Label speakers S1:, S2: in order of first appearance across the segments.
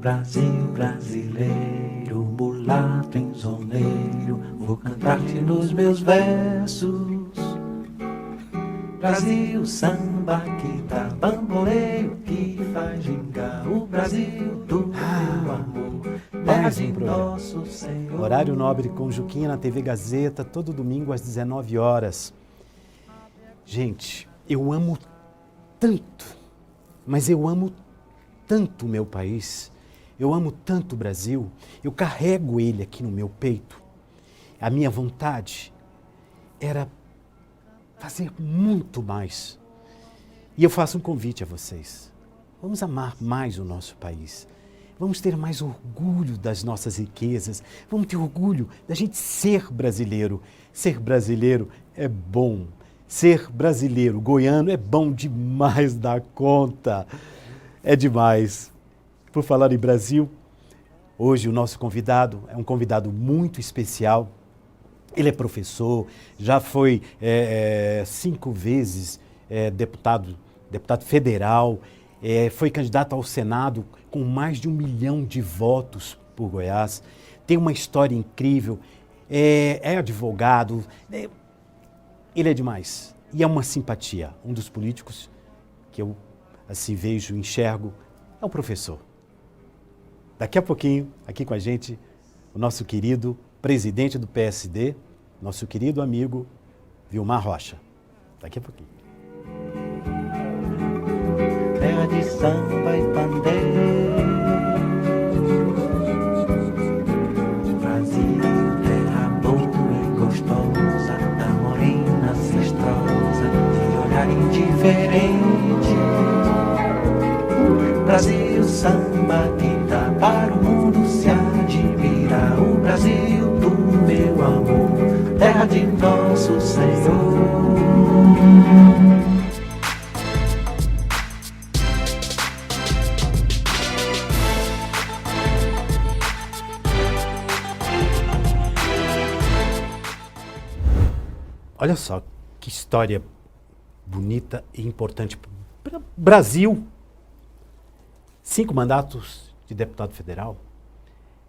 S1: Brasil brasileiro, mulato insoneiro, vou cantar-te nos meus versos. Brasil, samba que dá bamboleio, que faz gingar o Brasil do meu amor.
S2: Mais um programa.
S1: Nosso Senhor.
S2: Horário nobre com Juquinha na TV Gazeta, todo domingo às 19 horas. Gente, eu amo tanto, mas eu amo tanto o meu país, eu amo tanto o Brasil, eu carrego ele aqui no meu peito. A minha vontade era fazer muito mais. E eu faço um convite a vocês. Vamos amar mais o nosso país. Vamos ter mais orgulho das nossas riquezas. Vamos ter orgulho da gente ser brasileiro. Ser brasileiro é bom. Ser brasileiro, goiano, é bom demais da conta. É demais. Por falar em Brasil, hoje o nosso convidado é um convidado muito especial. Ele é professor, já foi 5 vezes deputado federal, foi candidato ao Senado com mais de 1 milhão de votos por Goiás. Tem uma história incrível, é advogado, ele é demais. E é uma simpatia. Um dos políticos que eu assim vejo, enxergo, é o professor. Daqui a pouquinho, aqui com a gente, o nosso querido presidente do PSD, nosso querido amigo Vilmar Rocha. Daqui a pouquinho.
S1: Terra de samba e pandeiro, Brasil, terra boa e gostosa, da morena cistrosa, de olhar indiferente. Brasil, samba que dá para o mundo se admirar. O Brasil do meu amor, terra de nosso Senhor.
S2: Olha só que história bonita e importante para o Brasil. 5 mandatos de deputado federal,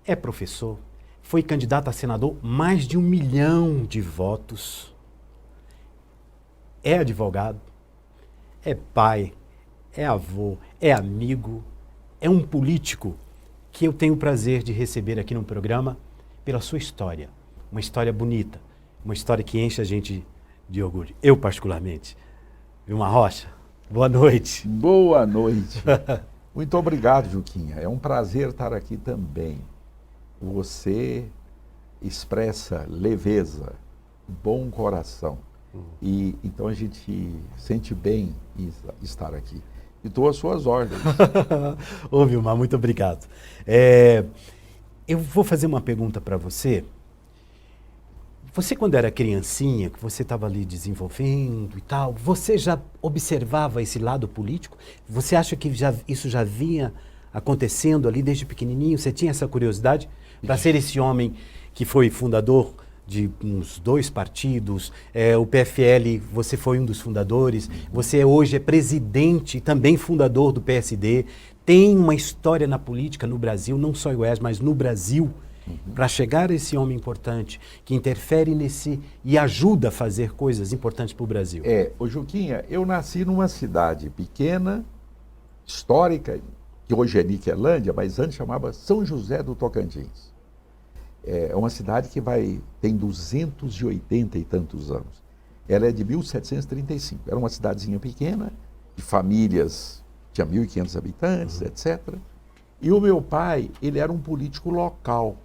S2: é professor, foi candidato a senador, mais de 1 milhão de votos, é advogado, é pai, é avô, é amigo, é um político que eu tenho o prazer de receber aqui no programa pela sua história. Uma história bonita, uma história que enche a gente de orgulho. Eu, particularmente. Vilmar Rocha, boa noite.
S3: Boa noite. Muito obrigado, Juquinha. É um prazer estar aqui também. Você expressa leveza, bom coração. E então a gente sente bem estar aqui. E estou às suas ordens.
S2: Ô, Vilmar, muito obrigado. Eu vou fazer uma pergunta para você. Você, quando era criancinha, que você estava ali desenvolvendo e tal, você já observava esse lado político? Você acha que isso já vinha acontecendo ali desde pequenininho? Você tinha essa curiosidade para ser esse homem que foi fundador de uns 2 partidos? O PFL, você foi um dos fundadores. Você hoje é presidente e também fundador do PSD. Tem uma história na política no Brasil, não só em Goiás, mas no Brasil, para chegar a esse homem importante, que interfere nesse e ajuda a fazer coisas importantes para o Brasil.
S3: Ô Juquinha, eu nasci numa cidade pequena, histórica, que hoje é Niquelândia, mas antes chamava São José do Tocantins. É uma cidade que tem 280 e tantos anos. Ela é de 1735. Era uma cidadezinha pequena, de famílias, tinha 1.500 habitantes, etc. E o meu pai, ele era um político local.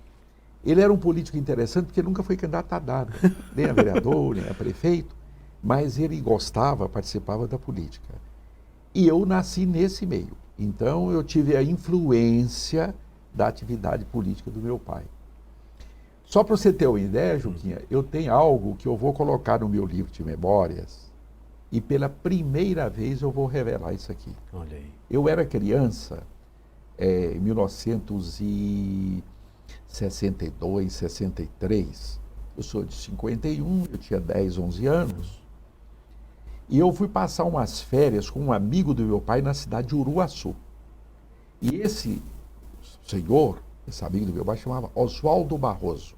S3: Ele era um político interessante porque ele nunca foi candidato a nada, nem a vereador, nem a prefeito, mas ele gostava, participava da política. E eu nasci nesse meio, então eu tive a influência da atividade política do meu pai. Só para você ter uma ideia, Juquinha, eu tenho algo que eu vou colocar no meu livro de memórias e pela primeira vez eu vou revelar isso aqui.
S2: Olha aí.
S3: Eu era criança, em 1962, 63, eu sou de 51, eu tinha 10, 11 anos, e eu fui passar umas férias com um amigo do meu pai na cidade de Uruaçu. E esse senhor, esse amigo do meu pai, chamava Oswaldo Barroso.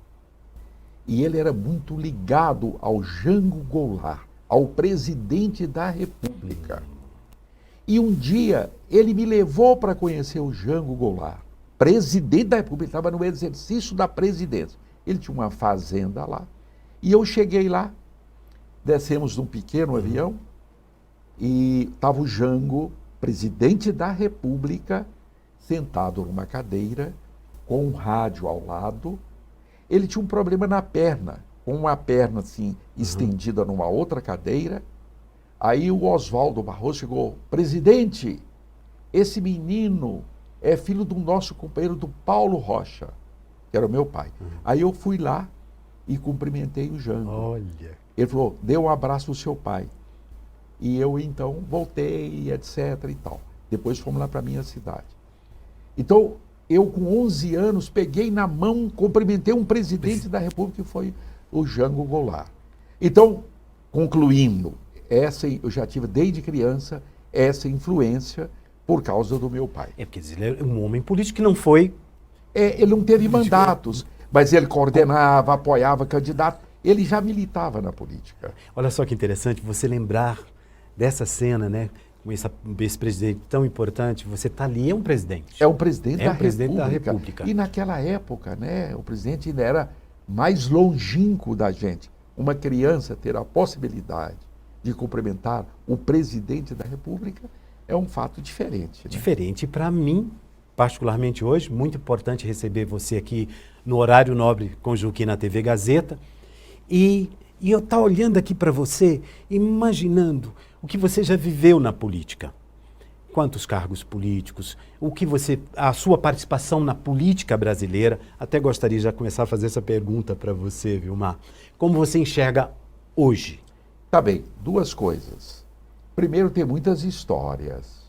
S3: E ele era muito ligado ao Jango Goulart, ao presidente da República. E um dia ele me levou para conhecer o Jango Goulart, presidente da República, estava no exercício da presidência. Ele tinha uma fazenda lá. E eu cheguei lá, descemos num pequeno avião, e estava o Jango, presidente da República, sentado numa cadeira, com um rádio ao lado. Ele tinha um problema na perna, com uma perna assim, estendida numa outra cadeira. Aí o Oswaldo Barroso chegou: presidente, esse menino é filho do nosso companheiro do Paulo Rocha, que era o meu pai. Aí eu fui lá e cumprimentei o Jango.
S2: Olha.
S3: Ele falou: dê um abraço ao seu pai. E eu então voltei, etc. e tal. Depois fomos lá para a minha cidade. Então, eu com 11 anos peguei na mão, cumprimentei um presidente da República, que foi o Jango Goulart. Então, concluindo, eu já tive desde criança essa influência por causa do meu pai.
S2: Porque ele é um homem político que não foi...
S3: Ele não teve mandatos, mas ele coordenava, apoiava candidato. Ele já militava na política.
S2: Olha só que interessante você lembrar dessa cena, né? Com esse presidente tão importante, você está ali, é um presidente.
S3: É o presidente,
S2: da República.
S3: E naquela época, né, o presidente ainda era mais longínquo da gente. Uma criança ter a possibilidade de cumprimentar o presidente da República é um fato diferente. Né?
S2: Diferente. Para mim, particularmente hoje, muito importante receber você aqui no Horário Nobre com Juquim na TV Gazeta. E eu estar olhando aqui para você, imaginando o que você já viveu na política. Quantos cargos políticos, a sua participação na política brasileira. Até gostaria de já começar a fazer essa pergunta para você, Vilmar. Como você enxerga hoje?
S3: Tá bem, duas coisas. Primeiro, tem muitas histórias.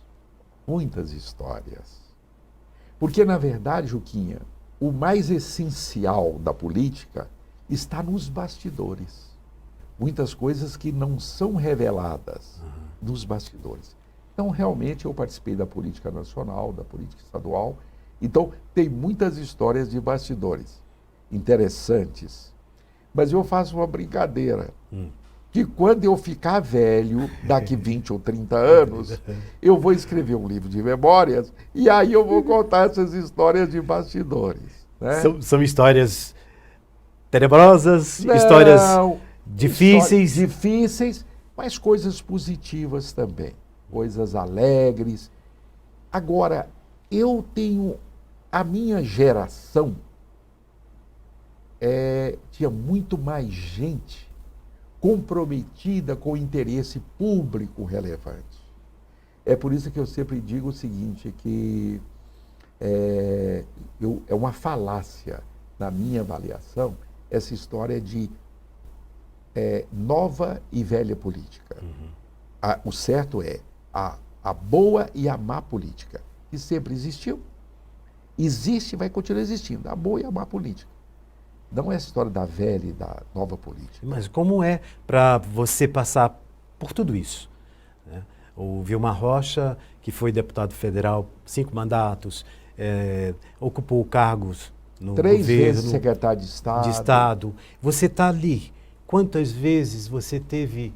S3: Muitas histórias. Porque, na verdade, Juquinha, o mais essencial da política está nos bastidores. Muitas coisas que não são reveladas nos bastidores. Então, realmente, eu participei da política nacional, da política estadual. Então, tem muitas histórias de bastidores interessantes. Mas eu faço uma brincadeira. Que quando eu ficar velho, daqui 20 ou 30 anos, eu vou escrever um livro de memórias e aí eu vou contar essas histórias de bastidores. Né?
S2: São histórias tenebrosas, histórias difíceis,
S3: mas coisas positivas também, coisas alegres. Agora, a minha geração tinha muito mais gente comprometida com o interesse público relevante. É por isso que eu sempre digo o seguinte, que é uma falácia na minha avaliação essa história de nova e velha política. O certo é a boa e a má política, que sempre existiu, existe e vai continuar existindo, a boa e a má política. Não é a história da velha e da nova política.
S2: Mas como é para você passar por tudo isso? Né? O Vilmar Rocha, que foi deputado federal, 5 mandatos, ocupou cargos no
S3: 3
S2: governo,
S3: vezes secretário de Estado.
S2: Você está ali. Quantas vezes você teve...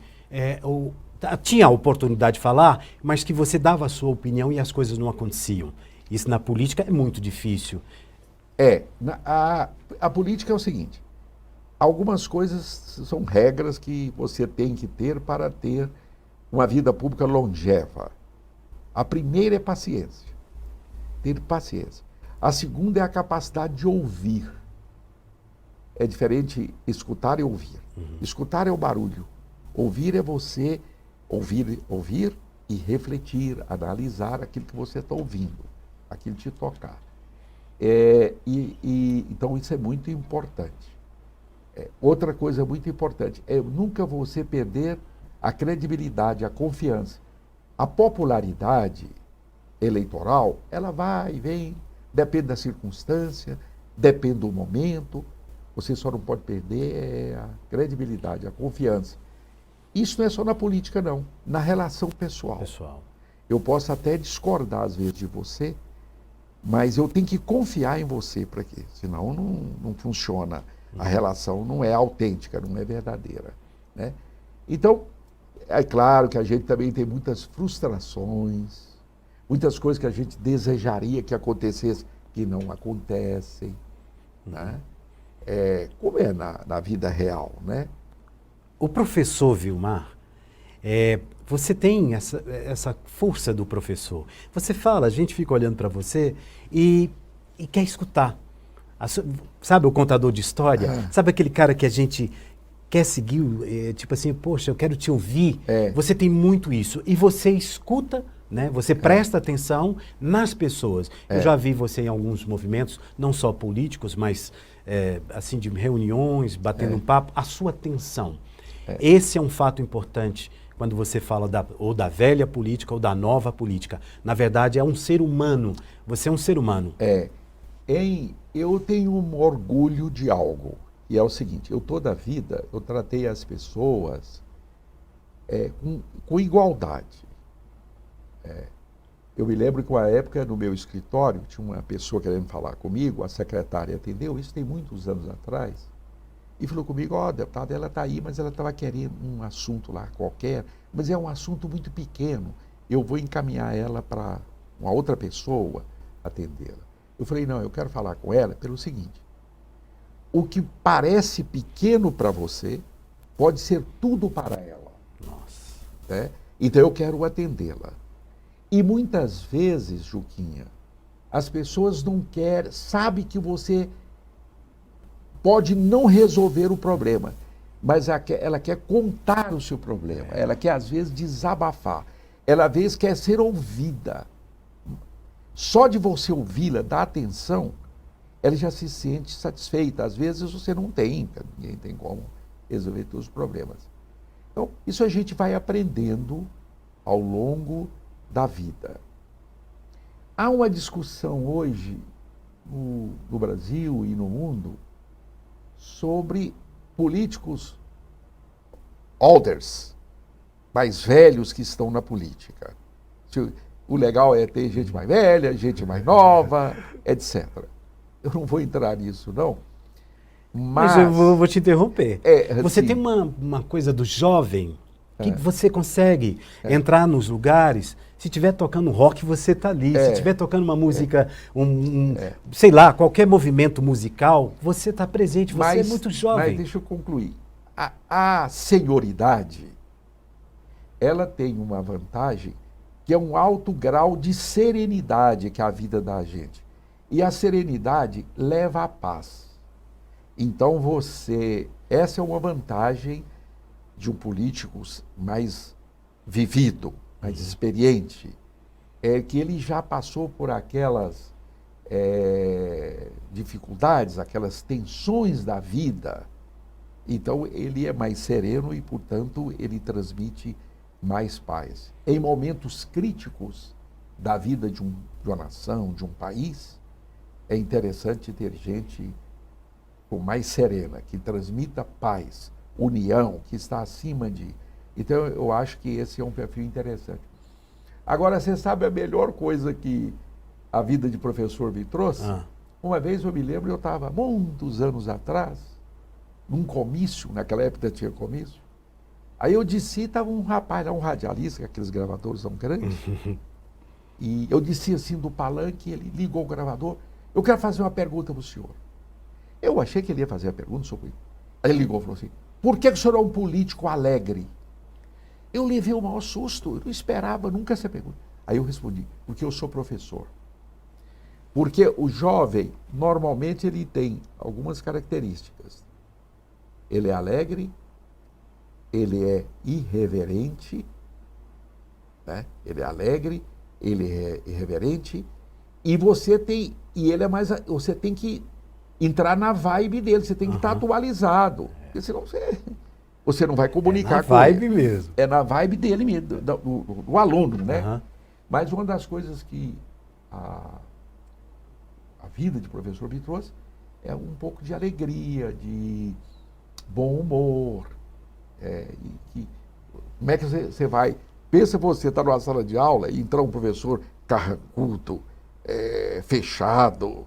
S2: tinha a oportunidade de falar, mas que você dava a sua opinião e as coisas não aconteciam. Isso na política é muito difícil.
S3: A política é o seguinte, algumas coisas são regras que você tem que ter para ter uma vida pública longeva. A primeira é paciência, ter paciência. A segunda é a capacidade de ouvir. É diferente escutar e ouvir. Escutar é o barulho, ouvir é você ouvir e refletir, analisar aquilo que você está ouvindo, aquilo te tocar. Então isso é muito importante. Outra coisa muito importante é nunca você perder a credibilidade, a confiança. A popularidade eleitoral, ela vai e vem, depende da circunstância, depende do momento. Você só não pode perder a credibilidade, a confiança. Isso não é só na política, não. Na relação pessoal. Eu posso até discordar, às vezes, de você, Mas eu tenho que confiar em você para quê? Senão não funciona. A relação não é autêntica, não é verdadeira, né? Então, é claro que a gente também tem muitas frustrações, muitas coisas que a gente desejaria que acontecessem, que não acontecem, né? Como é na vida real, né?
S2: O professor Vilmar, você tem essa força do professor. Você fala, a gente fica olhando para você e quer escutar. Sabe o contador de história? Sabe aquele cara que a gente quer seguir, tipo assim, poxa, eu quero te ouvir. Você tem muito isso. E você escuta, né? Você presta atenção nas pessoas. Eu já vi você em alguns movimentos, não só políticos, mas assim de reuniões, batendo um papo. A sua atenção. Esse é um fato importante quando você fala ou da velha política ou da nova política. Na verdade, é um ser humano. Você é um ser humano.
S3: Eu tenho um orgulho de algo. E é o seguinte, eu toda a vida, eu tratei as pessoas com igualdade. Eu me lembro que uma época no meu escritório, tinha uma pessoa querendo falar comigo, a secretária atendeu, isso tem muitos anos atrás, e falou comigo, deputada, ela está aí, mas ela estava querendo um assunto lá qualquer, mas é um assunto muito pequeno, eu vou encaminhar ela para uma outra pessoa atendê-la. Eu falei, não, eu quero falar com ela pelo seguinte, o que parece pequeno para você pode ser tudo para ela.
S2: Nossa.
S3: Né? Então eu quero atendê-la. E muitas vezes, Juquinha, as pessoas não querem, sabe que você pode não resolver o problema, mas ela quer contar o seu problema, ela quer às vezes desabafar, ela às vezes quer ser ouvida. Só de você ouvi-la, dar atenção, ela já se sente satisfeita. Às vezes você não tem, ninguém tem como resolver todos os problemas. Então, isso a gente vai aprendendo ao longo da vida. Há uma discussão hoje no Brasil e no mundo sobre políticos elders, mais velhos que estão na política. O legal é ter gente mais velha, gente mais nova, etc. Eu não vou entrar nisso, não.
S2: Mas eu vou te interromper. Você
S3: sim.
S2: tem uma coisa do jovem que você consegue entrar nos lugares. Se estiver tocando rock, você está ali. Se estiver tocando uma música, sei lá, qualquer movimento musical, você está presente. Você é muito jovem.
S3: Mas deixa eu concluir. A senioridade, ela tem uma vantagem que é um alto grau de serenidade que a vida dá a gente. E a serenidade leva à paz. Então essa é uma vantagem de um político mais vivido, mais experiente, que ele já passou por aquelas dificuldades, aquelas tensões da vida. Então ele é mais sereno e, portanto, ele transmite mais paz. Em momentos críticos da vida de uma nação, de um país, é interessante ter gente mais serena, que transmita paz, união, que está acima de... Então, eu acho que esse é um perfil interessante. Agora, você sabe a melhor coisa que a vida de professor me trouxe? Uma vez eu me lembro, eu estava muitos anos atrás, num comício, naquela época tinha comício, aí eu desci, estava um rapaz lá, um radialista, aqueles gravadores são grandes, e eu desci assim do palanque, ele ligou o gravador, eu quero fazer uma pergunta para o senhor. Eu achei que ele ia fazer a pergunta sobre... Aí ele ligou e falou assim, por que o senhor é um político alegre? Eu levei o maior susto, eu não esperava nunca essa pergunta. Aí eu respondi, porque eu sou professor. Porque o jovem, normalmente, ele tem algumas características. Ele é alegre, ele é irreverente, né? Ele é alegre, ele é irreverente, e você tem que entrar na vibe dele, você tem que estar atualizado, porque senão você não vai comunicar com ele.
S2: É na vibe mesmo.
S3: É na vibe dele mesmo, do aluno, né? Mas uma das coisas que a vida de professor me trouxe é um pouco de alegria, de bom humor. Como é que você vai... Pensa você estar numa sala de aula e entrar um professor carrancudo, fechado,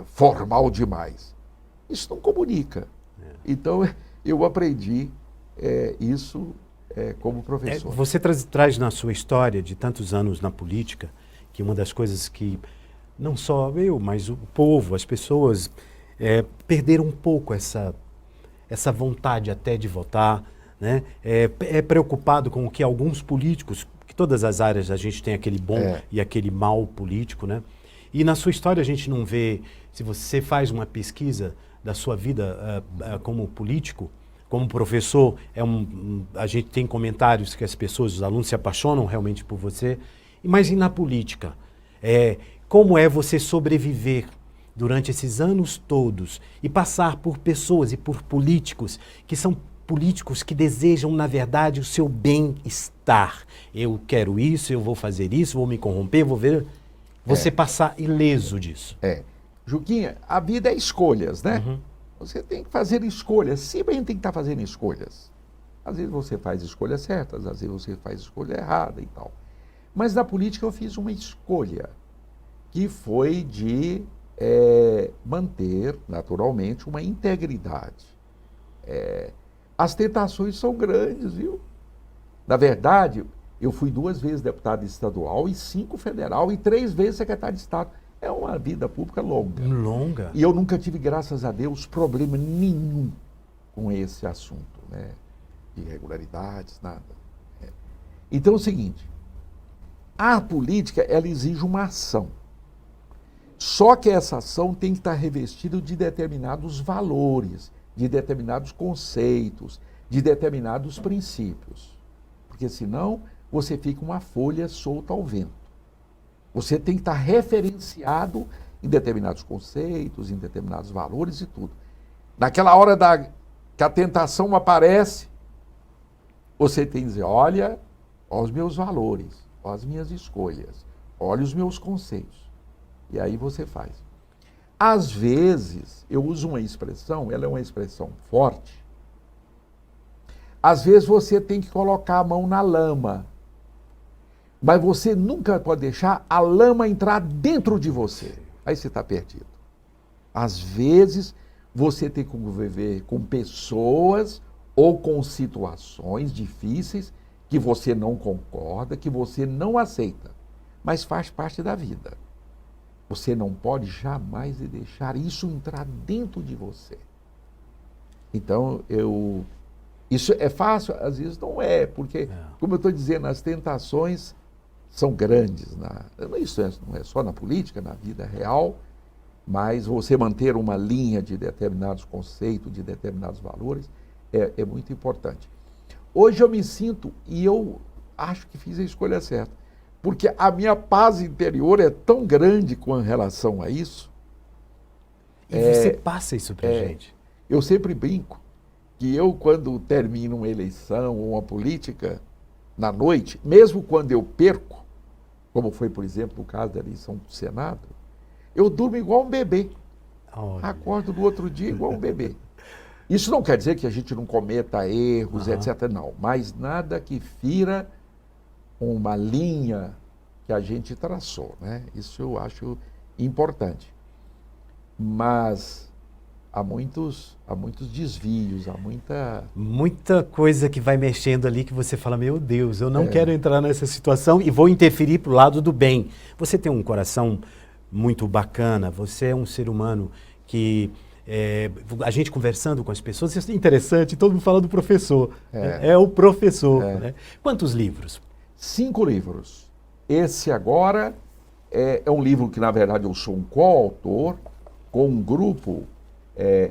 S3: formal demais. Isso não comunica. Então, eu aprendi isso como professor.
S2: Você traz na sua história de tantos anos na política, que uma das coisas que não só eu, mas o povo, as pessoas perderam um pouco essa vontade até de votar, né? É preocupado com o que alguns políticos, que todas as áreas a gente tem aquele bom e aquele mal político, né? E na sua história a gente não vê, se você faz uma pesquisa da sua vida como político, como professor, a gente tem comentários que as pessoas, os alunos se apaixonam realmente por você. Mas e na política? Como é você sobreviver durante esses anos todos e passar por pessoas e por políticos que são políticos que desejam, na verdade, o seu bem-estar? Eu quero isso, eu vou fazer isso, vou me corromper, vou ver... Você passar ileso disso.
S3: Juquinha, a vida é escolhas, né?
S2: Uhum.
S3: Você tem que fazer escolhas. Sempre a gente tem que estar fazendo escolhas. Às vezes você faz escolhas certas, às vezes você faz escolha errada e tal. Mas na política eu fiz uma escolha, que foi de manter, naturalmente, uma integridade. As tentações são grandes, viu? Na verdade, eu fui 2 vezes deputado estadual e 5 federal e 3 vezes secretário de Estado. É uma vida pública longa.
S2: Longa.
S3: E eu nunca tive, graças a Deus, problema nenhum com esse assunto, né? Irregularidades, nada. Então é o seguinte, a política, ela exige uma ação. Só que essa ação tem que estar revestida de determinados valores, de determinados conceitos, de determinados princípios. Porque senão você fica uma folha solta ao vento. Você tem que estar referenciado em determinados conceitos, em determinados valores e tudo. Naquela hora que a tentação aparece, você tem que dizer, olha os meus valores, olha as minhas escolhas, olha os meus conceitos. E aí você faz. Às vezes, eu uso uma expressão, ela é uma expressão forte. Às vezes você tem que colocar a mão na lama. Mas você nunca pode deixar a lama entrar dentro de você. Aí você está perdido. Às vezes, você tem que conviver com pessoas ou com situações difíceis que você não concorda, que você não aceita, mas faz parte da vida. Você não pode jamais deixar isso entrar dentro de você. Então, isso é fácil? Às vezes não é, porque, como eu estou dizendo, as tentações são grandes. Isso não é só na política, na vida real, mas você manter uma linha de determinados conceitos, de determinados valores, é muito importante. Hoje eu me sinto, e eu acho que fiz a escolha certa, porque a minha paz interior é tão grande com relação a isso.
S2: E você passa isso pra gente.
S3: Eu sempre brinco que eu, quando termino uma eleição ou uma política, na noite, mesmo quando eu perco, como foi, por exemplo, o caso da eleição do Senado, eu durmo igual um bebê.
S2: Olha.
S3: Acordo no outro dia igual um bebê. Isso não quer dizer que a gente não cometa erros, etc. Não, mas nada que fira uma linha que a gente traçou, né? Isso eu acho importante. Mas há muitos desvios, há
S2: muita coisa que vai mexendo ali que você fala, meu Deus, eu não quero entrar nessa situação e vou interferir para o lado do bem. Você tem um coração muito bacana, você é um ser humano que... a gente conversando com as pessoas, isso é interessante, todo mundo fala do professor. É o professor. Né? Quantos livros?
S3: 5 livros. Esse agora é um livro que, na verdade, eu sou um coautor com um grupo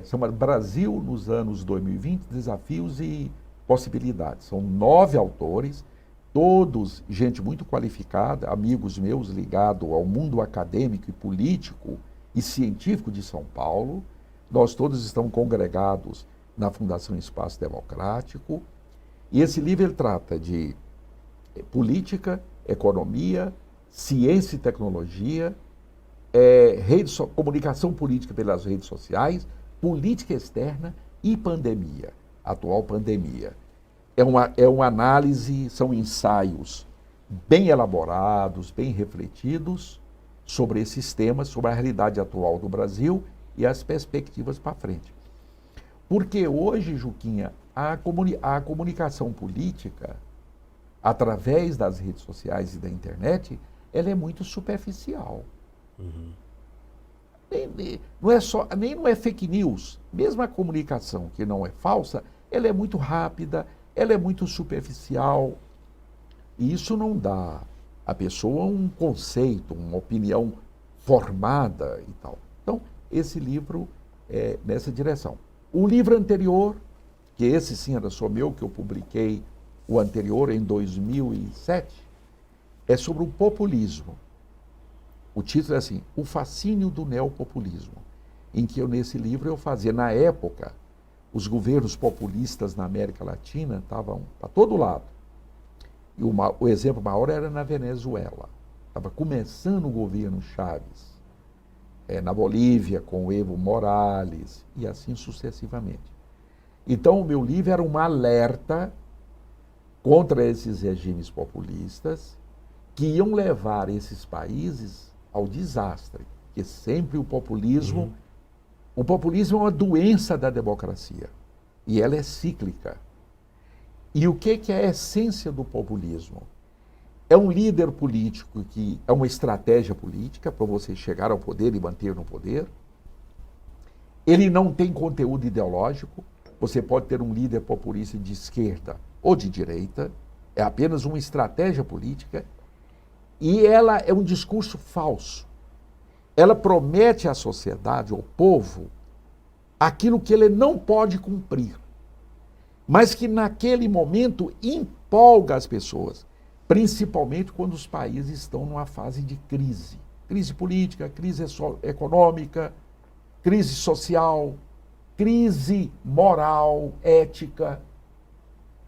S3: chamado Brasil nos anos 2020, Desafios e Possibilidades. São 9 autores, todos gente muito qualificada, amigos meus ligados ao mundo acadêmico e político e científico de São Paulo. Nós todos estamos congregados na Fundação Espaço Democrático. E esse livro ele trata de política, economia, ciência e tecnologia, comunicação política pelas redes sociais, política externa e pandemia, atual pandemia. É uma análise, são ensaios bem elaborados, bem refletidos, sobre esses temas, sobre a realidade atual do Brasil e as perspectivas para frente. Porque hoje, Juquinha, a comunicação política, através das redes sociais e da internet, ela é muito superficial. Não é fake news. Mesmo a comunicação que não é falsa, ela é muito rápida, ela é muito superficial. E isso não dá à pessoa um conceito, uma opinião formada e tal. Então, esse livro é nessa direção. O livro anterior, que esse sim era só meu, que eu publiquei o anterior em 2007, é sobre o populismo. O título é assim, O Fascínio do Neopopulismo, em que nesse livro eu fazia, na época, os governos populistas na América Latina estavam para todo lado. E o exemplo maior era na Venezuela. Estava começando o governo Chávez. Na Bolívia, com o Evo Morales, e assim sucessivamente. Então, o meu livro era um alerta contra esses regimes populistas que iam levar esses países ao desastre. Porque sempre o populismo é uma doença da democracia. E ela é cíclica. E o que é a essência do populismo? É um líder político que é uma estratégia política para você chegar ao poder e manter no poder. Ele não tem conteúdo ideológico. Você pode ter um líder populista de esquerda ou de direita. É apenas uma estratégia política. E ela é um discurso falso. Ela promete à sociedade, ao povo, aquilo que ele não pode cumprir. Mas que naquele momento empolga as pessoas. Principalmente quando os países estão numa fase de crise. Crise política, crise econômica, crise social, crise moral, ética.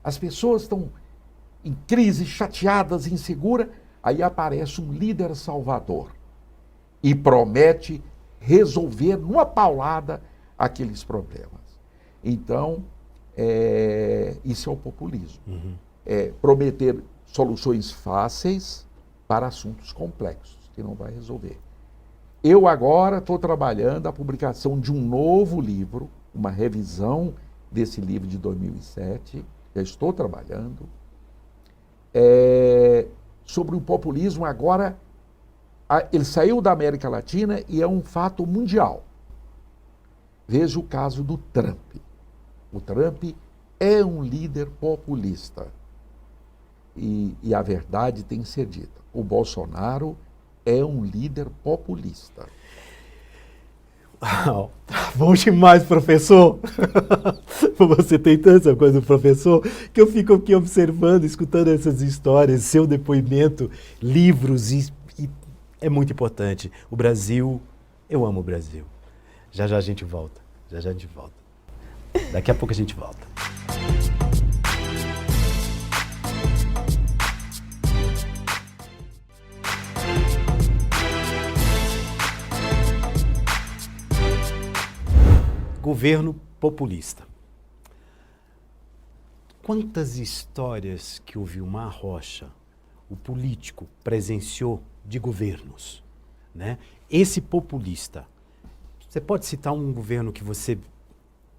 S3: As pessoas estão em crise, chateadas, inseguras, aí aparece um líder salvador e promete resolver numa paulada aqueles problemas. Então, isso é o populismo. É prometer soluções fáceis para assuntos complexos, que não vai resolver. Eu agora estou trabalhando a publicação de um novo livro, uma revisão desse livro de 2007, já estou trabalhando, sobre o populismo agora. Ele saiu da América Latina e é um fato mundial. Veja o caso do Trump. O Trump é um líder populista. E a verdade tem que ser dita. O Bolsonaro é um líder populista.
S2: Uau, bom demais, professor. Você tem tanta coisa, professor, que eu fico aqui observando, escutando essas histórias, seu depoimento, livros, e é muito importante. O Brasil, eu amo o Brasil. Já já a gente volta. Já já a gente volta. Daqui a pouco a gente volta. Governo populista. Quantas histórias que o Vilmar Rocha, o político, presenciou de governos, né? Esse populista, você pode citar um governo que você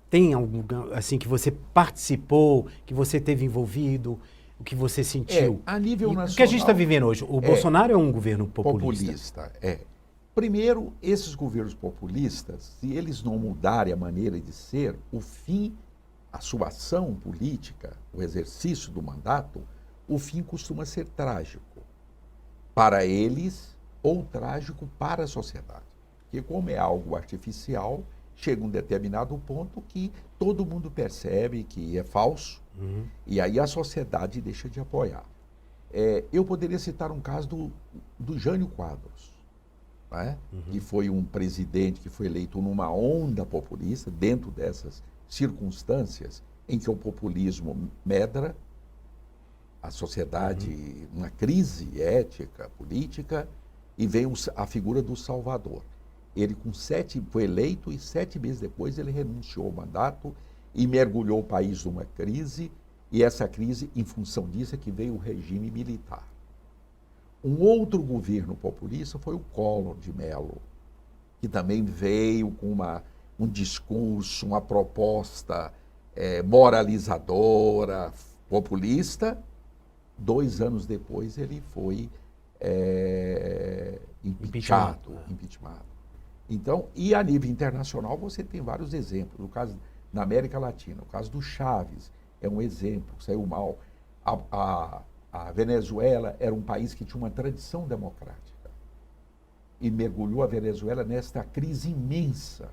S2: tem algum, assim, que você participou, que você teve envolvido, o que você sentiu?
S3: A nível nacional.
S2: O que a gente está vivendo hoje? O Bolsonaro é um governo populista.
S3: Primeiro, esses governos populistas, se eles não mudarem a maneira de ser, o fim, a sua ação política, o exercício do mandato, o fim costuma ser trágico para eles ou trágico para a sociedade. Porque como é algo artificial, chega um determinado ponto que todo mundo percebe que é falso, e aí a sociedade deixa de apoiar. Eu poderia citar um caso do Jânio Quadros, né? Que foi um presidente que foi eleito numa onda populista, dentro dessas circunstâncias em que o populismo medra, a sociedade, uma crise ética, política, e vem a figura do Salvador. Ele foi eleito e 7 meses depois ele renunciou ao mandato e mergulhou o país numa crise, e essa crise, em função disso, é que veio o regime militar. Um outro governo populista foi o Collor de Mello, que também veio com um discurso, uma proposta moralizadora, populista. 2 anos depois ele foi impeachado. Então, e a nível internacional você tem vários exemplos. No caso na América Latina, o caso do Chaves é um exemplo, saiu mal. A Venezuela era um país que tinha uma tradição democrática e mergulhou a Venezuela nesta crise imensa.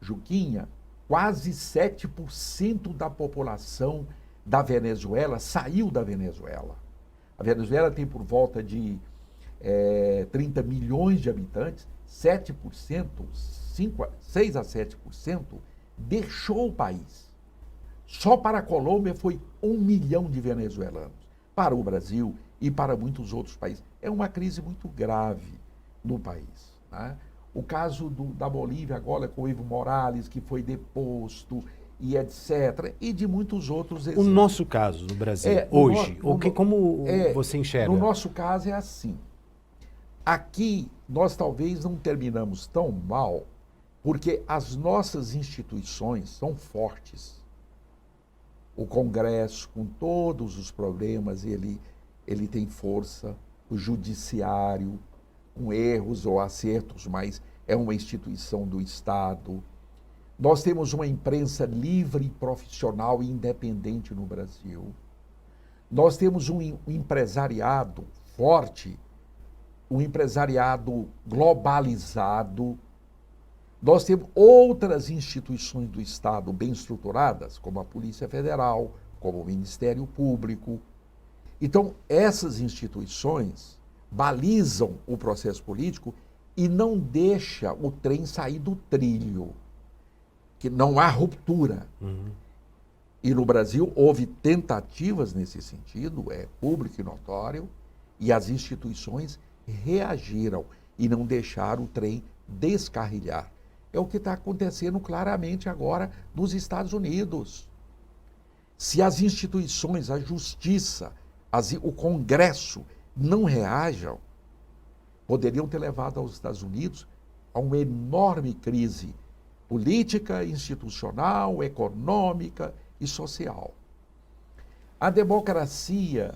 S3: Juquinha, quase 7% da população da Venezuela saiu da Venezuela. A Venezuela tem por volta de 30 milhões de habitantes, 7%, 6 a 7% deixou o país. Só para a Colômbia foi 1 milhão de venezuelanos. Para o Brasil e para muitos outros países. É uma crise muito grave no país, né? O caso da Bolívia agora com o Evo Morales, que foi deposto e etc. E de muitos outros exemplos.
S2: O nosso caso no Brasil, hoje, como você enxerga?
S3: No nosso caso é assim. Aqui nós talvez não terminamos tão mal, porque as nossas instituições são fortes. O Congresso, com todos os problemas, ele tem força. O Judiciário, com erros ou acertos, mas é uma instituição do Estado. Nós temos uma imprensa livre, profissional e independente no Brasil. Nós temos um empresariado forte, um empresariado globalizado. Nós temos outras instituições do Estado bem estruturadas, como a Polícia Federal, como o Ministério Público. Então, essas instituições balizam o processo político e não deixam o trem sair do trilho, que não há ruptura. E no Brasil houve tentativas nesse sentido, é público e notório, e as instituições reagiram e não deixaram o trem descarrilhar. É o que está acontecendo claramente agora nos Estados Unidos. Se as instituições, a justiça, o Congresso não reajam, poderiam ter levado aos Estados Unidos a uma enorme crise política, institucional, econômica e social. A democracia,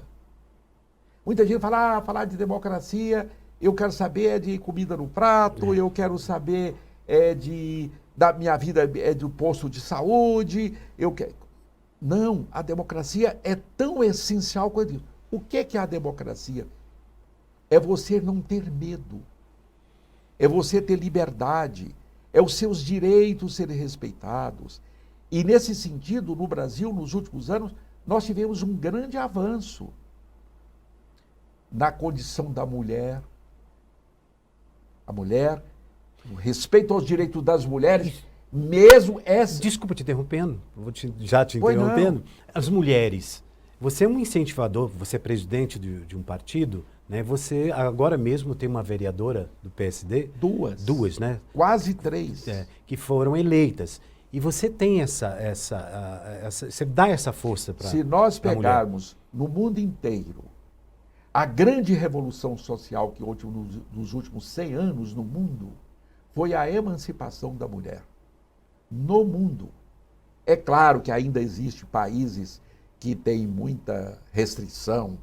S3: muita gente fala, falar de democracia, eu quero saber de comida no prato, eu quero saber da minha vida do posto de saúde, Não, a democracia é tão essencial quanto isso. O que é a democracia? É você não ter medo, é você ter liberdade, é os seus direitos serem respeitados. E nesse sentido, no Brasil, nos últimos anos, nós tivemos um grande avanço na condição da mulher. A mulher, o respeito aos direitos das mulheres, mesmo essa...
S2: Desculpa te interrompendo, já te interrompendo. As mulheres, você é um incentivador, você é presidente de um partido, né? Você agora mesmo tem uma vereadora do PSD. Duas, né?
S3: Quase 3.
S2: Que foram eleitas. E você tem você dá essa força para a mulher.
S3: Se nós pegarmos no mundo inteiro a grande revolução social que houve nos últimos 100 anos no mundo, foi a emancipação da mulher. No mundo. É claro que ainda existem países que têm muita restrição,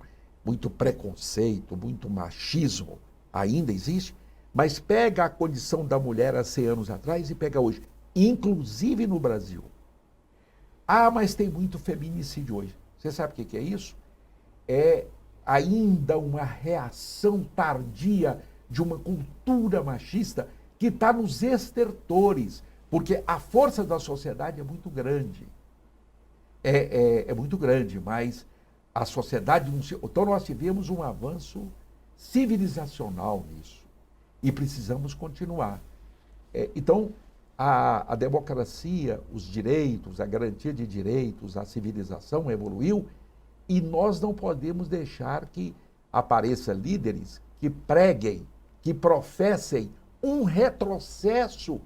S3: muito preconceito, muito machismo, ainda existe, mas pega a condição da mulher há 100 anos atrás e pega hoje, inclusive no Brasil. Ah, mas tem muito feminicídio hoje. Você sabe o que é isso? É ainda uma reação tardia de uma cultura machista que está nos estertores, porque a força da sociedade é muito grande. É muito grande, mas a sociedade... Então nós tivemos um avanço civilizacional nisso e precisamos continuar. Então, a democracia, os direitos, a garantia de direitos, a civilização evoluiu e nós não podemos deixar que apareçam líderes que preguem, que professem um retrocesso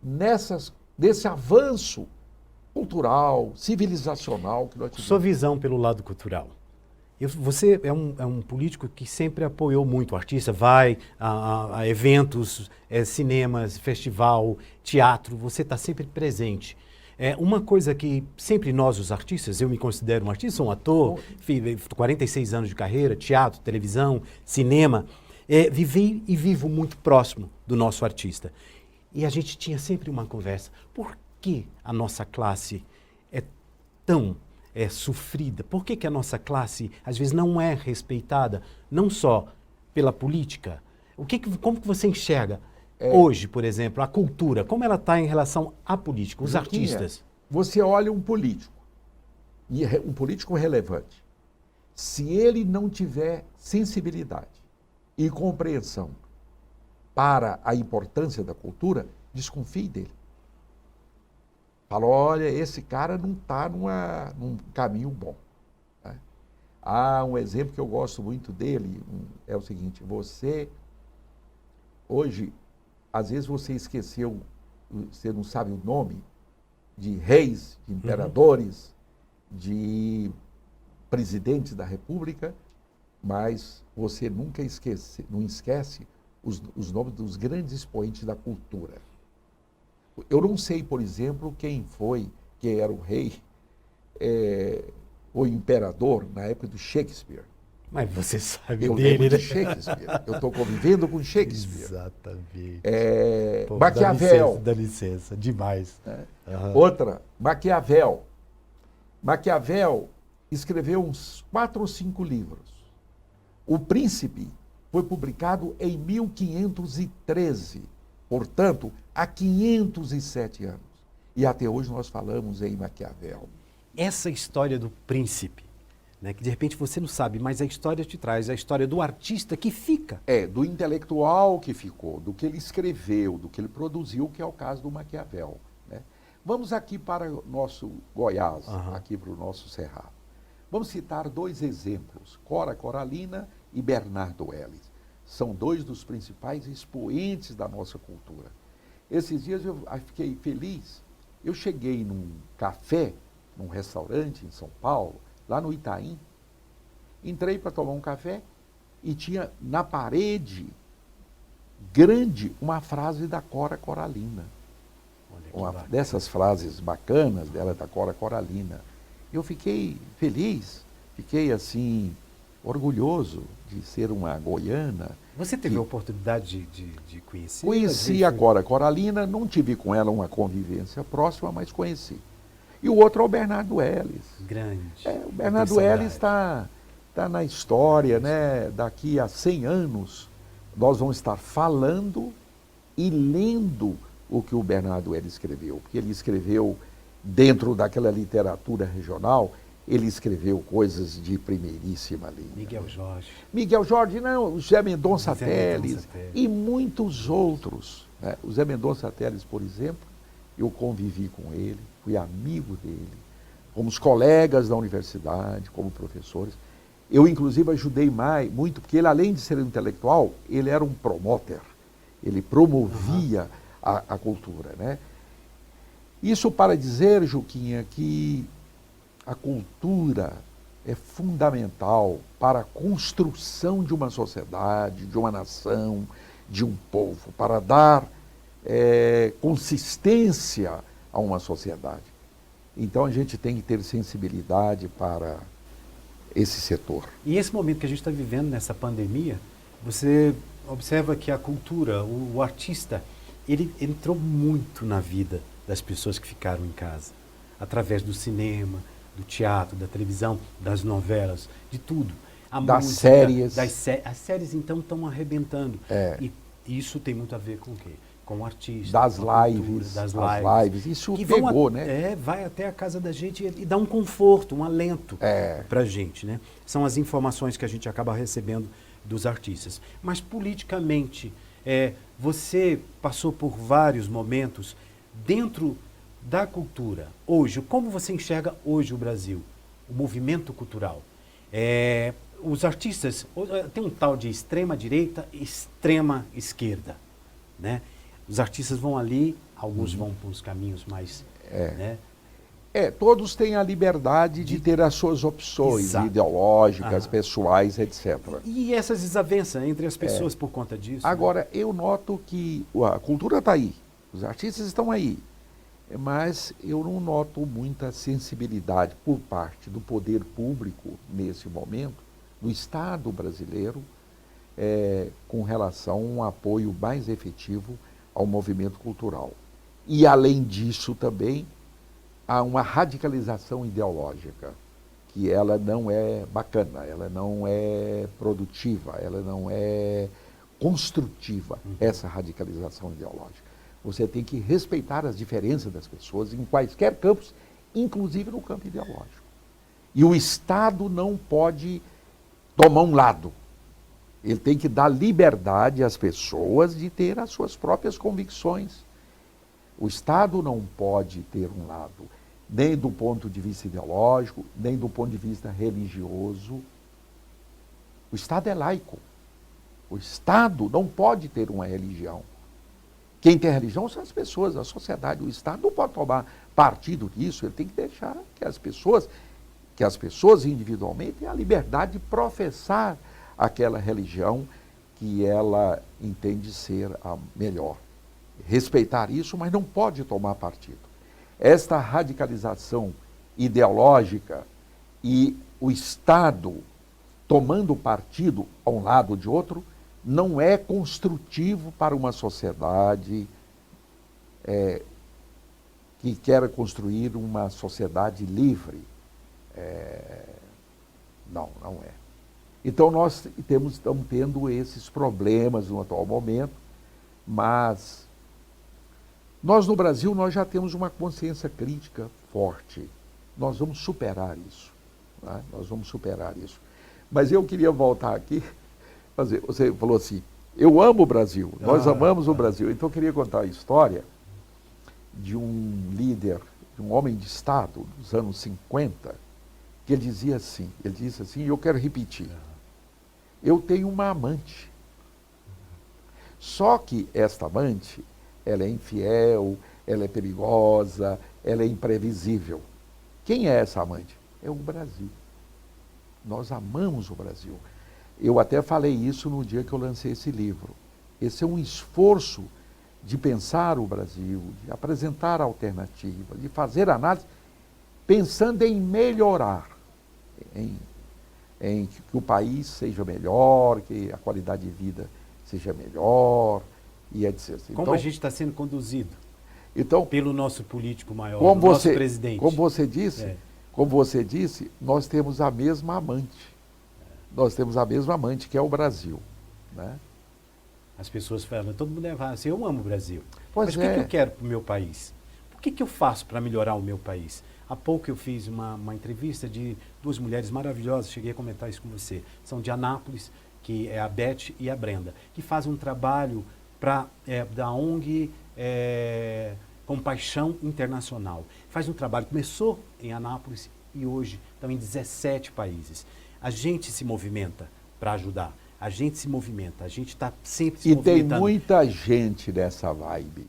S3: nesse avanço cultural, civilizacional que nós tivemos.
S2: Sua visão pelo lado cultural. Você é um político que sempre apoiou muito o artista, vai a eventos, cinemas, festival, teatro, você está sempre presente. Uma coisa que sempre nós, os artistas, eu me considero um artista, sou um ator, 46 anos de carreira, teatro, televisão, cinema, vivi e vivo muito próximo do nosso artista. E a gente tinha sempre uma conversa. Por que a nossa classe é tão sofrida? Por que a nossa classe, às vezes, não é respeitada, não só pela política? Como que você enxerga hoje, por exemplo, a cultura? Como ela está em relação à política, os artistas?
S3: Você olha um político relevante. Se ele não tiver sensibilidade e compreensão para a importância da cultura, desconfie dele. Fala, olha, esse cara não está num caminho bom. Né? Um exemplo que eu gosto muito dele é o seguinte, hoje, às vezes você esqueceu, você não sabe o nome de reis, de imperadores, de presidentes da República, mas você nunca não esquece os nomes dos grandes expoentes da cultura. Eu não sei, por exemplo, quem era o rei, o imperador na época do Shakespeare.
S2: Mas você sabe
S3: eu
S2: dele,
S3: lembro
S2: né?
S3: de Shakespeare. Eu estou convivendo com Shakespeare.
S2: Exatamente.
S3: Pô, Maquiavel.
S2: Dá licença, demais.
S3: Outra, Maquiavel. Maquiavel escreveu uns 4 ou 5 livros. O Príncipe foi publicado em 1513. Portanto, há 507 anos. E até hoje nós falamos em Maquiavel.
S2: Essa história do príncipe, né, que de repente você não sabe, mas a história te traz, a história do artista que fica.
S3: Do intelectual que ficou, do que ele escreveu, do que ele produziu, que é o caso do Maquiavel. Né? Vamos aqui para o nosso Goiás, aqui para o nosso Cerrado. Vamos citar 2 exemplos, Cora Coralina e Bernardo Ellis. São 2 dos principais expoentes da nossa cultura. Esses dias eu fiquei feliz. Eu cheguei num café, num restaurante em São Paulo, lá no Itaim. Entrei para tomar um café e tinha na parede grande uma frase da Cora Coralina. Uma dessas frases bacanas dela, da Cora Coralina. Eu fiquei feliz, fiquei assim, orgulhoso de ser uma goiana.
S2: Você teve a oportunidade de conhecer?
S3: Conheci a Cora Coralina, não tive com ela uma convivência próxima, mas conheci. E o outro é o Bernardo Ellis.
S2: Grande.
S3: O Bernardo Ellis está na história, né? Daqui a 100 anos, nós vamos estar falando e lendo o que o Bernardo Ellis escreveu. Porque ele escreveu, dentro daquela literatura regional, ele escreveu coisas de primeiríssima linha. Miguel Jorge, não, o Zé Mendonça Teles e muitos outros. Né? O Zé Mendonça Teles, por exemplo, eu convivi com ele, fui amigo dele, fomos colegas da universidade, como professores. Eu, inclusive, ajudei muito, porque ele, além de ser intelectual, ele era um promoter, ele promovia a cultura. Né? Isso para dizer, Juquinha, que a cultura é fundamental para a construção de uma sociedade, de uma nação, de um povo, para dar consistência a uma sociedade. Então a gente tem que ter sensibilidade para esse setor.
S2: E esse momento que a gente está vivendo nessa pandemia, você observa que a cultura, o artista, ele entrou muito na vida das pessoas que ficaram em casa, através do cinema, do teatro, da televisão, das novelas, de tudo.
S3: Das séries.
S2: As séries, então, estão arrebentando. E isso tem muito a ver com o quê? Com o artista,
S3: das
S2: com a
S3: lives,
S2: cultura, das lives.
S3: Isso pegou, né?
S2: Vai até a casa da gente e dá um conforto, um alento para a gente, né? São as informações que a gente acaba recebendo dos artistas. Mas, politicamente, você passou por vários momentos dentro da cultura. Hoje, como você enxerga hoje o Brasil? O movimento cultural? Os artistas, tem um tal de extrema direita e extrema esquerda, né? Os artistas vão ali, alguns vão para os caminhos mais... Né?
S3: Todos têm a liberdade de ter as suas opções
S2: Exato.
S3: ideológicas, pessoais, etc.
S2: E essas desavenças entre as pessoas por conta disso?
S3: Agora, eu noto que a cultura está aí, os artistas estão aí, mas eu não noto muita sensibilidade por parte do poder público, nesse momento, do Estado brasileiro, com relação a um apoio mais efetivo ao movimento cultural. E, além disso, também, há uma radicalização ideológica, que ela não é bacana, ela não é produtiva, ela não é construtiva, essa radicalização ideológica. Você tem que respeitar as diferenças das pessoas em quaisquer campos, inclusive no campo ideológico. E o Estado não pode tomar um lado. Ele tem que dar liberdade às pessoas de ter as suas próprias convicções. O Estado não pode ter um lado, nem do ponto de vista ideológico, nem do ponto de vista religioso. O Estado é laico. O Estado não pode ter uma religião. Quem tem religião são as pessoas, a sociedade. O Estado não pode tomar partido disso, ele tem que deixar que as pessoas individualmente tenham a liberdade de professar aquela religião que ela entende ser a melhor. Respeitar isso, mas não pode tomar partido. Esta radicalização ideológica e o Estado tomando partido a um lado ou de outro não é construtivo para uma sociedade que quer construir uma sociedade livre. Não é. Então nós estamos tendo esses problemas no atual momento, mas nós no Brasil nós já temos uma consciência crítica forte. Nós vamos superar isso. Né? Nós vamos superar isso. Mas eu queria voltar aqui, você falou assim, eu amo o Brasil, nós amamos o Brasil. Então eu queria contar a história de um líder, de um homem de Estado dos anos 50, que ele disse assim, e eu quero repetir, eu tenho uma amante. Só que esta amante, ela é infiel, ela é perigosa, ela é imprevisível. Quem é essa amante? É o Brasil. Nós amamos o Brasil. Eu até falei isso no dia que eu lancei esse livro. Esse é um esforço de pensar o Brasil, de apresentar alternativas, de fazer análise, pensando em melhorar, em que o país seja melhor, que a qualidade de vida seja melhor, e etc.
S2: Como
S3: então,
S2: a gente está sendo conduzido pelo nosso político maior,
S3: nosso
S2: presidente.
S3: Como você disse, nós temos a mesma amante. Nós temos a mesma amante, que é o Brasil. Né?
S2: As pessoas falam, todo mundo fala assim, eu amo o Brasil.
S3: Pois
S2: mas o que eu quero para o meu país? O que eu faço para melhorar o meu país? Há pouco eu fiz uma entrevista de duas mulheres maravilhosas, cheguei a comentar isso com você. São de Anápolis, que é a Beth e a Brenda, que fazem um trabalho da ONG Compaixão Internacional. Faz um trabalho, começou em Anápolis e hoje estão em 17 países. A gente se movimenta para ajudar, a gente se movimenta, a gente está sempre se movimentando.
S3: E tem muita gente nessa vibe.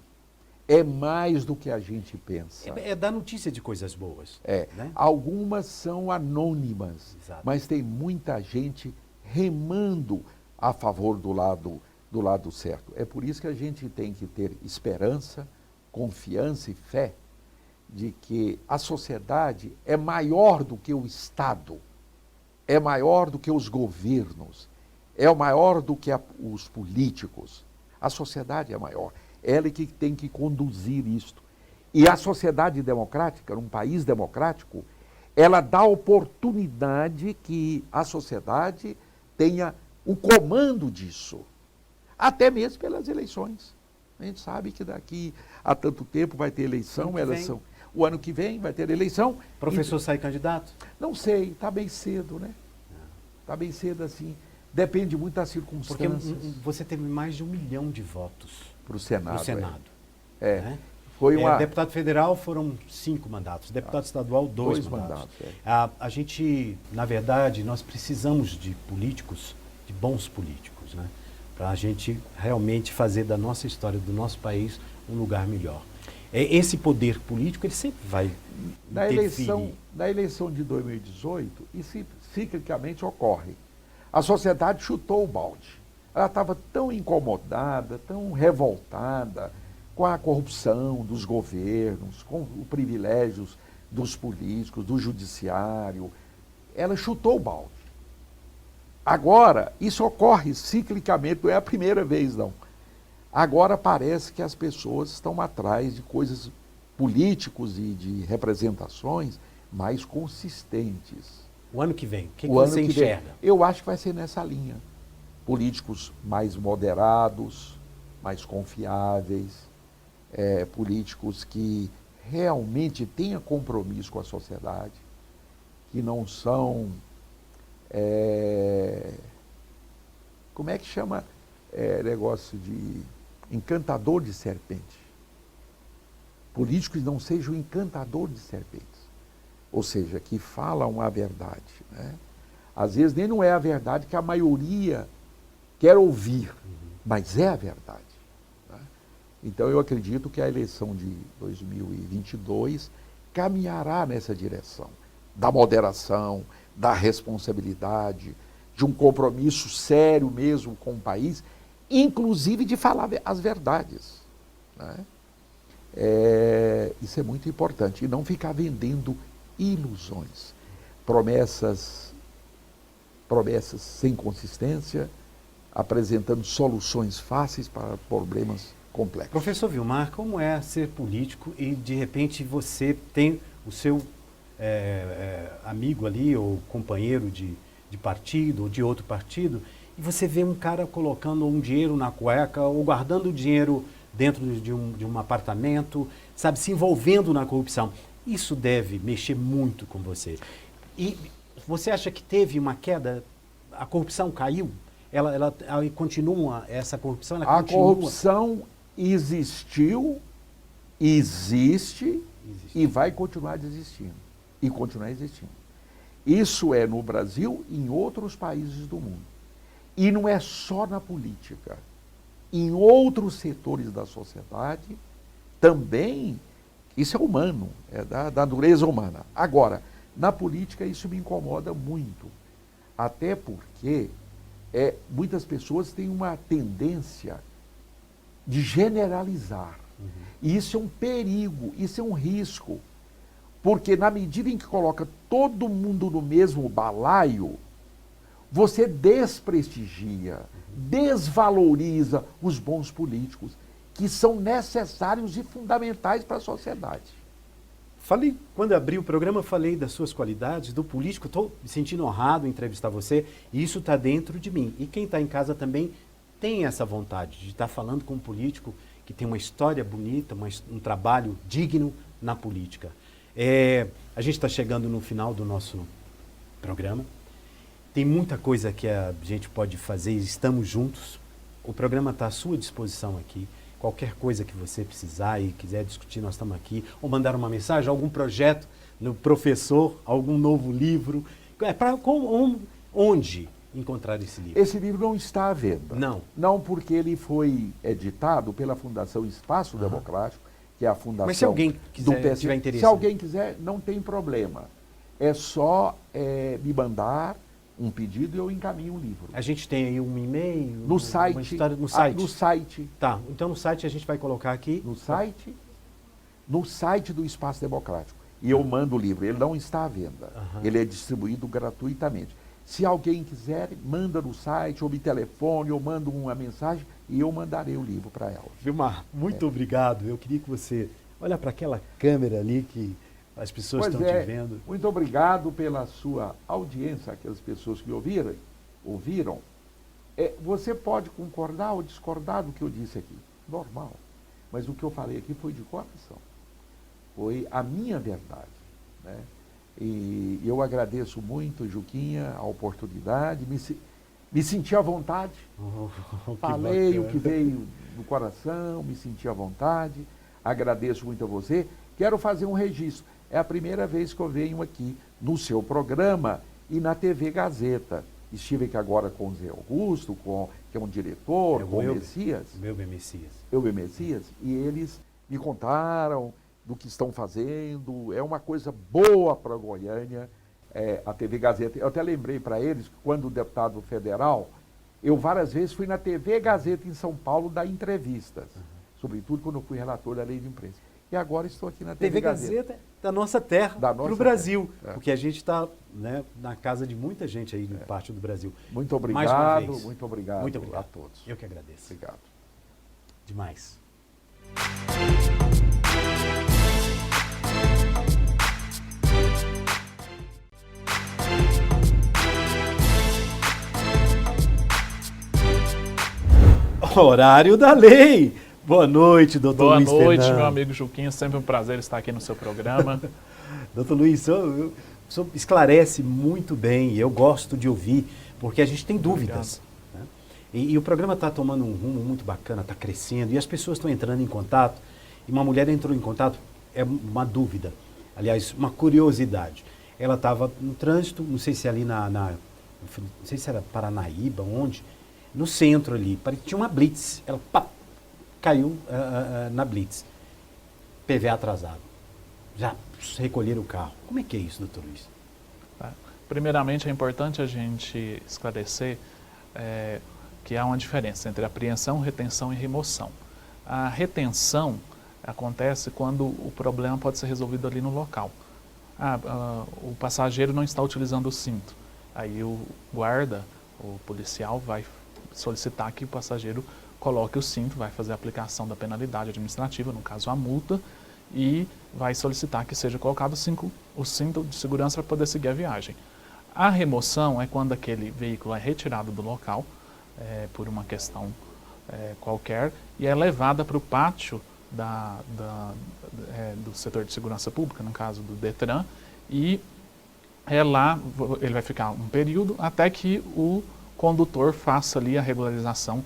S3: É mais do que a gente pensa.
S2: É dar notícia de coisas boas. Né?
S3: Algumas são anônimas,
S2: Exato.
S3: mas tem muita gente remando a favor do lado certo. É por isso que a gente tem que ter esperança, confiança e fé de que a sociedade é maior do que o Estado, é maior do que os governos, é maior do que os políticos. A sociedade é maior. Ela é que tem que conduzir isto. E a sociedade democrática, num país democrático, ela dá oportunidade que a sociedade tenha o comando disso. Até mesmo pelas eleições. A gente sabe que daqui a tanto tempo vai ter eleição, o ano que vem vai ter eleição.
S2: O professor sai candidato?
S3: Não sei, está bem cedo, né? Está bem cedo assim. Depende muito das circunstâncias.
S2: Porque você teve mais de 1 milhão de votos.
S3: Para o Senado.
S2: Né?
S3: Foi
S2: deputado federal foram 5 mandatos, deputado estadual 2 mandatos. A gente, na verdade, nós precisamos de políticos, de bons políticos, né? Para a gente realmente fazer da nossa história, do nosso país, um lugar melhor. esse poder político ele sempre vai interferir.
S3: Na eleição de 2018, isso ciclicamente ocorre. A sociedade chutou o balde. Ela estava tão incomodada, tão revoltada com a corrupção dos governos, com os privilégios dos políticos, do judiciário. Ela chutou o balde. Agora, isso ocorre ciclicamente, não é a primeira vez, não. Agora parece que as pessoas estão atrás de coisas políticos e de representações mais consistentes.
S2: O ano que vem, o que você enxerga?
S3: Eu acho que vai ser nessa linha. Políticos mais moderados, mais confiáveis, políticos que realmente tenham compromisso com a sociedade, que não são... como é que chama negócio de encantador de serpente? Políticos não sejam encantador de serpentes. Ou seja, que falam a verdade. Né? Às vezes nem não é a verdade que a maioria quer ouvir, mas é a verdade. Né? Então eu acredito que a eleição de 2022 caminhará nessa direção da moderação, da responsabilidade, de um compromisso sério mesmo com o país, inclusive de falar as verdades. Né? Isso é muito importante. E não ficar vendendo ilusões, promessas sem consistência, apresentando soluções fáceis para problemas complexos.
S2: Professor Vilmar, como é ser político e de repente você tem o seu amigo ali, ou companheiro de partido, ou de outro partido, e você vê um cara colocando um dinheiro na cueca, ou guardando o dinheiro dentro de um apartamento, sabe, se envolvendo na corrupção. Isso deve mexer muito com você. E você acha que teve uma queda? A corrupção caiu? Ela continua, essa corrupção? Ela continua?
S3: Corrupção existiu, existe e vai continuar existindo. E continuar existindo. Isso é no Brasil e em outros países do mundo. E não é só na política. Em outros setores da sociedade, também, isso é humano, é da natureza humana. Agora, na política isso me incomoda muito. Até porque muitas pessoas têm uma tendência de generalizar. E isso é um perigo, isso é um risco. Porque na medida em que coloca todo mundo no mesmo balaio, você desprestigia, desvaloriza os bons políticos, que são necessários e fundamentais para a sociedade.
S2: Quando abri o programa, falei das suas qualidades, do político. Estou me sentindo honrado em entrevistar você, e isso está dentro de mim. E quem está em casa também tem essa vontade de estar falando com um político que tem uma história bonita, um trabalho digno na política. A gente está chegando no final do nosso programa. Tem muita coisa que a gente pode fazer, estamos juntos. O programa está à sua disposição aqui. Qualquer coisa que você precisar e quiser discutir, nós estamos aqui. Ou mandar uma mensagem, algum projeto no professor, algum novo livro. Onde encontrar esse livro?
S3: Esse livro não está à venda.
S2: Não.
S3: Não, porque ele foi editado pela Fundação Espaço Democrático, que é a fundação.
S2: Mas se alguém quiser, tiver interesse.
S3: Se alguém quiser, não tem problema. É só me mandar um pedido e eu encaminho o livro.
S2: A gente tem aí um e-mail?
S3: No site.
S2: Uma história no site?
S3: No site.
S2: Tá, então no site a gente vai colocar aqui.
S3: No site do Espaço Democrático. E eu mando o livro. Ele não está à venda. Ele é distribuído gratuitamente. Se alguém quiser, manda no site, ou me telefone, ou manda uma mensagem e eu mandarei o livro para ela.
S2: Vilmar, muito obrigado. Eu queria que você olha para aquela câmera ali que as pessoas estão te vendo.
S3: Muito obrigado pela sua audiência, aquelas pessoas que me ouviram. Você pode concordar ou discordar do que eu disse aqui. Normal. Mas o que eu falei aqui foi de coração. Foi a minha verdade. Né? E eu agradeço muito, Juquinha, a oportunidade. Me senti à vontade. Falei bacana. O que veio do coração, me senti à vontade. Agradeço muito a você. Quero fazer um registro. É a primeira vez que eu venho aqui no seu programa e na TV Gazeta. Estive aqui agora com o Zé Augusto, que é um diretor, com o Messias.
S2: Meu Messias.
S3: Eu, Messias. E eles me contaram do que estão fazendo, é uma coisa boa para Goiânia, a TV Gazeta. Eu até lembrei para eles que quando deputado federal, eu várias vezes fui na TV Gazeta em São Paulo dar entrevistas, sobretudo quando eu fui relator da lei de imprensa. E agora estou aqui na TV
S2: Gazeta da nossa terra para o Brasil, porque a gente está, né, na casa de muita gente aí no parte do Brasil.
S3: Muito obrigado, muito obrigado a todos.
S2: Eu que agradeço.
S3: Obrigado.
S2: Demais. Horário da lei. Boa noite, doutor Luiz Fernando.
S4: Boa noite, meu amigo Juquinha. Sempre um prazer estar aqui no seu programa.
S2: Doutor Luiz, o senhor esclarece muito bem. Eu gosto de ouvir, porque a gente tem dúvidas. Né? E o programa está tomando um rumo muito bacana, está crescendo, e as pessoas estão entrando em contato. E uma mulher entrou em contato, é uma dúvida, aliás, uma curiosidade. Ela estava no trânsito, não sei se ali não sei se era Paranaíba, onde, no centro ali, tinha uma blitz. Ela caiu na blitz. PVA atrasado. Já recolheram o carro. Como é que é isso, doutor Luiz?
S4: Primeiramente, é importante a gente esclarecer que há uma diferença entre apreensão, retenção e remoção. A retenção acontece quando o problema pode ser resolvido ali no local. O passageiro não está utilizando o cinto. Aí o guarda, o policial, vai solicitar que o passageiro coloque o cinto, vai fazer a aplicação da penalidade administrativa, no caso a multa, e vai solicitar que seja colocado o cinto de segurança para poder seguir a viagem. A remoção é quando aquele veículo é retirado do local, por uma questão qualquer, e é levada para o pátio do setor de segurança pública, no caso do DETRAN, e lá ele vai ficar um período até que o condutor faça ali a regularização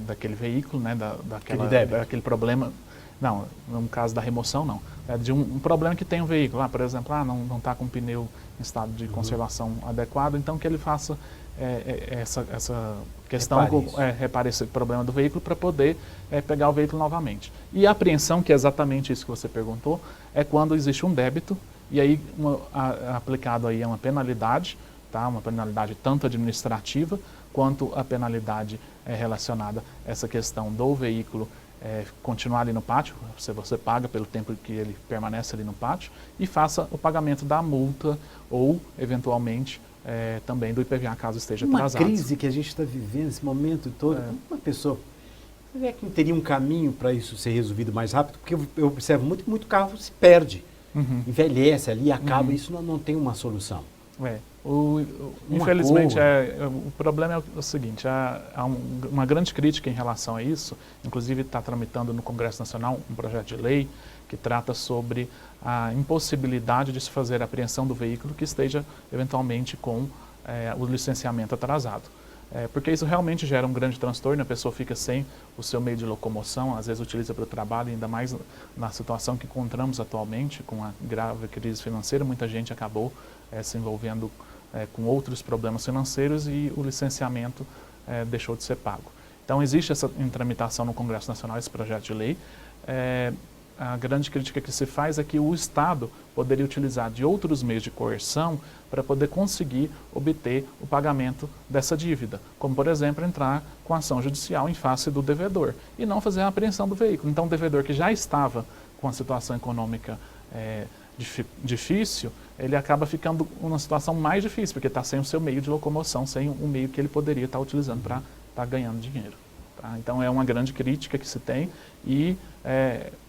S4: daquele veículo, né, daquele problema. Não, no caso da remoção não. É de um problema que tem um veículo. Por exemplo, não está com o pneu em estado de conservação adequado, então que ele faça essa questão, repare esse problema do veículo para poder pegar o veículo novamente. E a apreensão, que é exatamente isso que você perguntou, é quando existe um débito e aí aplicado aí uma penalidade, tá? Uma penalidade tanto administrativa quanto a penalidade relacionada a essa questão do veículo continuar ali no pátio. Você paga pelo tempo que ele permanece ali no pátio e faça o pagamento da multa ou, eventualmente, também do IPVA, caso esteja atrasado.
S2: Uma crise que a gente está vivendo esse momento todo, uma pessoa, você vê que não teria um caminho para isso ser resolvido mais rápido, porque eu observo muito carro se perde, envelhece ali, acaba, isso não tem uma solução.
S4: Infelizmente, o problema é o seguinte, há uma grande crítica em relação a isso, inclusive está tramitando no Congresso Nacional um projeto de lei que trata sobre a impossibilidade de se fazer a apreensão do veículo que esteja eventualmente com o licenciamento atrasado. Porque isso realmente gera um grande transtorno, a pessoa fica sem o seu meio de locomoção, às vezes utiliza para o trabalho, ainda mais na situação que encontramos atualmente, com a grave crise financeira, muita gente acabou se envolvendo com outros problemas financeiros e o licenciamento deixou de ser pago. Então existe em tramitação no Congresso Nacional esse projeto de lei. A grande crítica que se faz é que o Estado poderia utilizar de outros meios de coerção para poder conseguir obter o pagamento dessa dívida, como, por exemplo, entrar com ação judicial em face do devedor e não fazer a apreensão do veículo. Então, o devedor que já estava com a situação econômica difícil, ele acaba ficando numa situação mais difícil, porque está sem o seu meio de locomoção, sem o meio que ele poderia estar utilizando para estar ganhando dinheiro. Tá? Então, é uma grande crítica que se tem e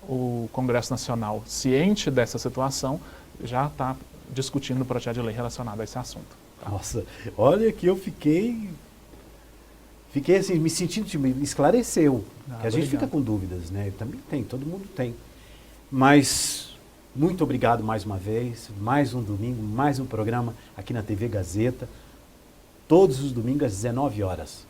S4: o Congresso Nacional, ciente dessa situação, já está discutindo o projeto de lei relacionado a esse assunto. Tá?
S2: Nossa, olha que eu fiquei assim, me sentindo, me esclareceu. Que a gente fica com dúvidas, né? Também tem, todo mundo tem. Mas muito obrigado mais uma vez, mais um domingo, mais um programa aqui na TV Gazeta, todos os domingos às 19 horas.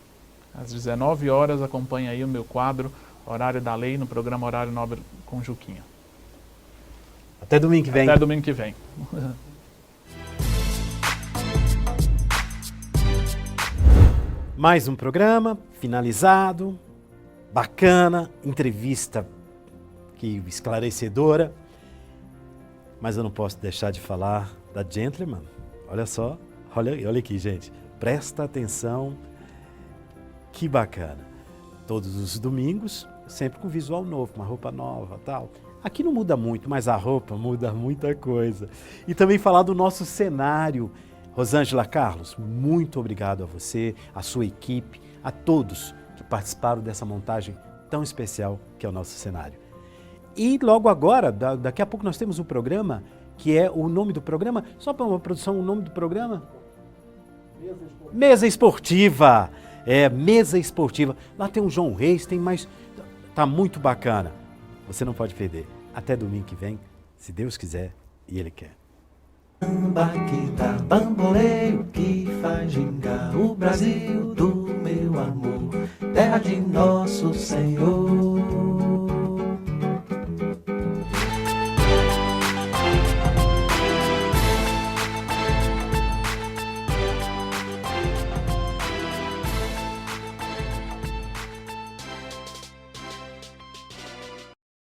S4: Às 19 horas, acompanhe aí o meu quadro Horário da Lei no programa Horário Nobre com Juquinha.
S2: Até domingo que vem.
S4: Até domingo que vem.
S2: Mais um programa finalizado, bacana, entrevista que esclarecedora. Mas eu não posso deixar de falar da Gentleman. Olha só, olha aqui, gente. Presta atenção, que bacana. Todos os domingos, sempre com visual novo, uma roupa nova, tal. Aqui não muda muito, mas a roupa muda muita coisa. E também falar do nosso cenário. Rosângela Carlos, muito obrigado a você, a sua equipe, a todos que participaram dessa montagem tão especial que é o nosso cenário. E logo agora, daqui a pouco nós temos um programa, que é o nome do programa, só para uma produção, o nome do programa? Mesa Esportiva. Mesa Esportiva. Lá tem o João Reis, tem mais... Tá muito bacana. Você não pode perder. Até domingo que vem, se Deus quiser e Ele quer.
S1: Samba que dá bamboleio, que faz gingar o Brasil do meu amor, terra de nosso Senhor.